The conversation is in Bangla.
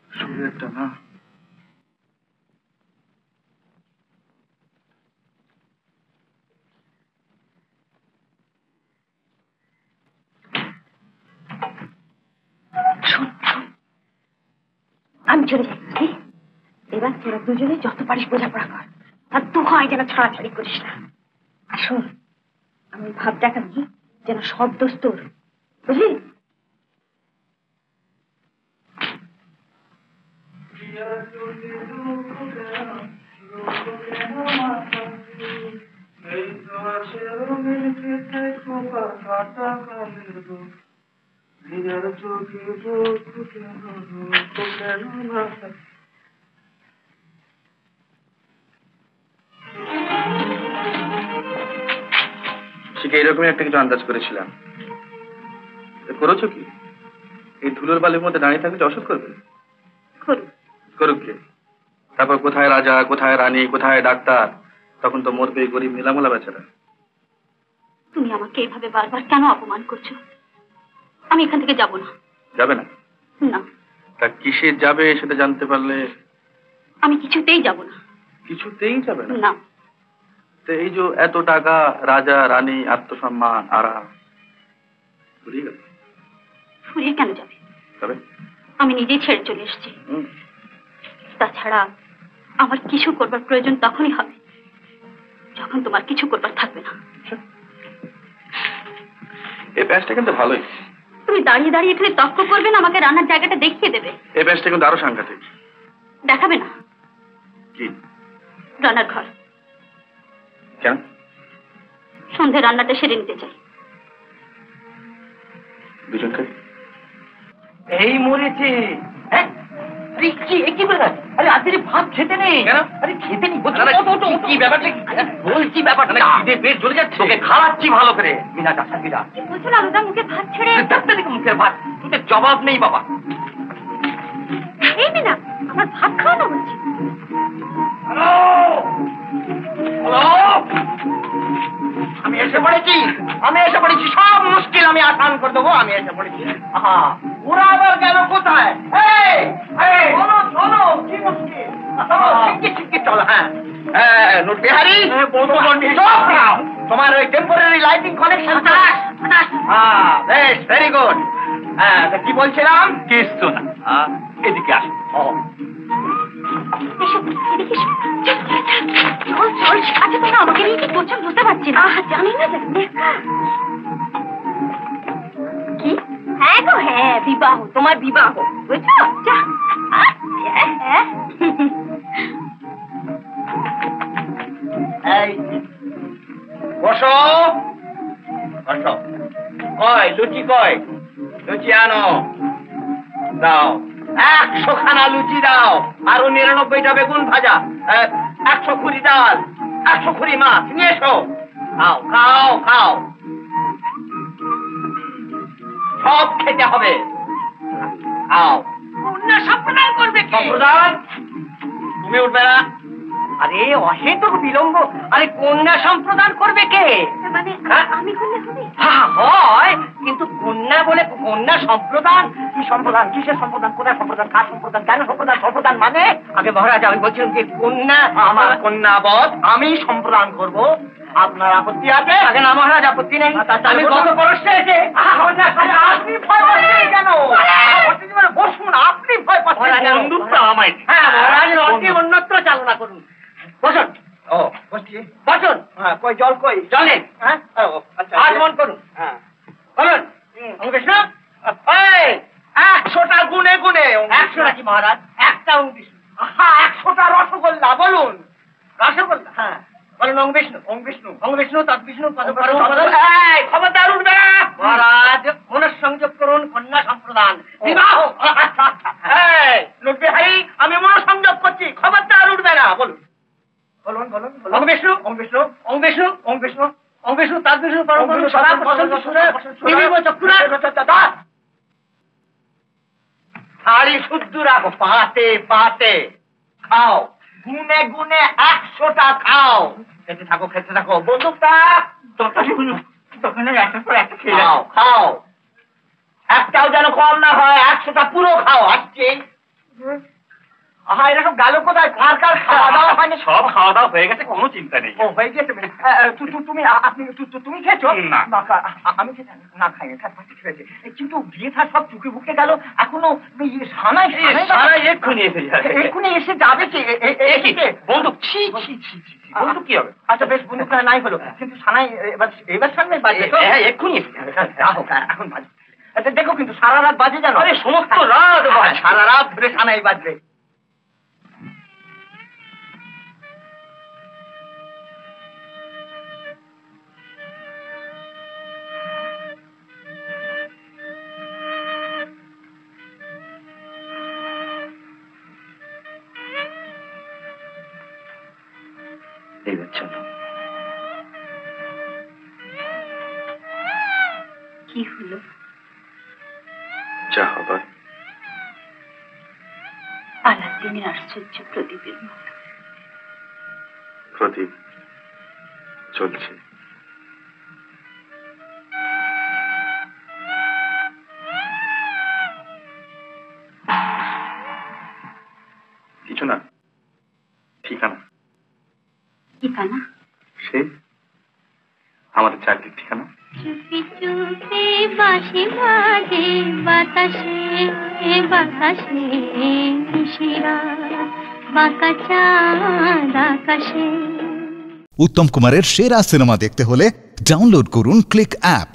সুরেরটা না আমি চলে যাচ্ছি। এবার তোরা দুজনে যত পারিস বোঝাপড়া কর, আর দু হয় যেন ছাড়াছাড়ি করিস না। আসুন আমি ভাব দেখাবি যেন সব দোষ তোর, বুঝলি? ঠিক এইরকমই একটা কিছু আন্দাজ করেছিলাম। করেছো কি? এই ধুলোর বালির মধ্যে দাঁড়িয়ে থাকলে ওষুধ করবে? করুক কে? তারপর কোথায় রাজা, কোথায় রানী, কোথায় ডাক্তার? তখন তো মরবে গরিব নিলামোলা বেচারা। তুমি আমাকে এভাবে বারবার কেন অপমান করছো? আমি এখান থেকে যাব না। যাবে না? না। তা কিসে যাবে সেটা জানতে পারলে? আমি কিছুতেই যাব না। কিছুতেই যাবে না? না। তো এই যে এত টাকা, রাজা রানী, আত্মসম্মান, আরাম ফুরিয়ে গেল। ফুরিয়ে কেন যাবে? তবে আমি নিজেই ছেড়ে চলে এসেছি। তাছাড়া আমার কিছু করবার প্রয়োজন তখনই হবে যখন তোমার কিছু করবার থাকবে না। এই ব্যাসটা কিন্তু ভালোই। তুমি দাঁড়িয়ে দাঁড়িয়ে এখানে তর্ক করবে না, আমাকে রান্নার জায়গাটা দেখিয়ে দেবে। এই ব্যাসটা কিন্তু আরো সাংঘাতিক। দেখাবে না? কি? রান্নার ঘর। কেন? সন্ধ্যে রান্নাটা সেরে নিতে চাই। দুজনকে এই মরেছে। আরে আজকে ভাত খেতে নেই। আরে খেতে নেই কি ব্যাপারটা? বলছি ব্যাপারটা পেট চলে যাচ্ছে। তোকে খাওয়াচ্ছি ভালো করে। মিনা চাষা বলছো না রোজা মুখে ভাত ছেড়ে মুখের ভাত, তোদের জবাব নেই বাবা। এই মিনা, আমার ভাত খাওয়ানো হচ্ছে। হ্যালো হ্যালো, আমি এসে পড়েছি। সব মুশকিল আমি আসান করে দেবো। আমি এসে পড়েছি। ওরা আবার গেল কোথায়? চলো কি মুশকিল, চলো। হ্যাঁ নোটবিহারি, তোমার ওই টেম্পোরারি লাইটিং কানেকশন বেশ, ভেরি গুড। হ্যাঁ কি বলছিলাম? কিছু না, এদিকে আসো। আমাকে নিয়ে কি করছো বুঝতে পারছি না। জানি না কি? হ্যাঁ গো, হ্যাঁ বিবাহ, তোমার বিবাহ বুঝছো? বসো বসো। লুচি লুচি আনো, দাও 100 খানা লুচি দাও, আরো 99টা বেগুন ভাজা, 100 খুরি ডাল, 100 খুরি মাছ নিয়ে এসো। খাও খাও খাও, সব খেতে হবে। খাও। সম্প্রদান করবে সম্প্রদান? তুমি উঠবে না? আরে অহেতুক বিলম্ব। আরে কন্যা সম্প্রদান করবে কে? মানে আমি করলে হবে? হ্যাঁ হয়, কিন্তু কন্যা বলে কন্যা সম্প্রদান? কি সম্প্রদান? কিসের সম্প্রদান? কোথায় সম্প্রদান? কার সম্প্রদান? কেন সম্প্রদান? সম্প্রদান মানে আগে মহারাজ আমি বলছিলাম যে কন্যা, আমার কন্যাবধ আমি সম্প্রদান করব। আপনার আপত্তি আছে? আগে না মহারাজ, আপত্তি নেই। আমি গত বর্ষে এসে আপনি ভয় পাচ্ছেন কেন? বসুন, আপনি ভয় পাচ্ছেন বন্ধুত্ব আমায়। হ্যাঁ মহারাজ, অন্যত্র চালনা করুন। বসুন। ও বসছি, বসুন। হ্যাঁ কই জল, কই জলে? হ্যাঁ আচ্ছা, আগমন করুন। হ্যাঁ বলুন। কৃষ্ণ 100টা গুনে গুনে। 100টা কি মহারাজ? একটা 100টা রসগোল্লা বলুন। রসগোল্লা? হ্যাঁ বলুন। ওং বিষ্ণু তৎবিষ্ণু খবরদার উঠবে না মহারাজ। মনঃসংযোগ করুন, কন্যা সম্প্রদান বিবাহ। নোটবিহারি, আমি মনঃসংযোগ করছি, খবরদার উঠবে না। বলুন। বলুন বলুন অং বিষ্ণু অং বিষ্ণু অং বিষ্ণু অং বিষ্ণু অং বিষ্ণু তার বিষ্ণু পরম সদা বসন্ত সুরে দিদিব চক্ষুরা শাড়ি শুদ্ধ রাখো পাতে পাতে খাও গুনে গুনে 100টা খাও খেতে থাকো বন্দুকটা একটা পর একটা খাও খাও একটাও যেন কম না হয় 100টা পুরো খাও আসছে এরা সব গেল কোথায় কার কার খাওয়া দাওয়া হয়নি সব খাওয়া দাওয়া হয়ে গেছে, কোনো চিন্তা নেই। ও হয়ে গেছে তুমি খেয়েছো না। আমি খেতে না খাইনি খেয়েছি কিন্তু বিয়ে থার সব চুকে বুকে গেল এখনো সানাই এক্ষুনি এসে যাবে। এক্ষুনি এসে যাবে কি বন্দুক ছি ছি ছি ছি ছি, বন্দুক কি হবে? আচ্ছা বেশ বন্দুক নাই হলো কিন্তু সানাই এবার সামনে বাজবে তো? হ্যাঁ এক্ষুনি এসে যাবে। এখন বাজবে আচ্ছা দেখো কিন্তু সারা রাত বাজে জানো আরে সমস্ত রাত বাজে। সারা রাত ধরে সানাই বাজবে এইবার চলো। কি হলো? যা হবার আলাদিনের আশ্চর্য প্রদীপের মতো। প্রদীপ চলছে। কিছু না, ঠিকানা। ঠিকানা? সে আমাদের চাকরির ঠিকানা। চুপি চুপি বাঁশি বাজে বাতাসে বাতাসে শিরা বাঁকা চাঁদ আকাশে। উত্তম কুমারের সেরা সিনেমা দেখতে হলে ডাউনলোড করুন ক্লিক অ্যাপ।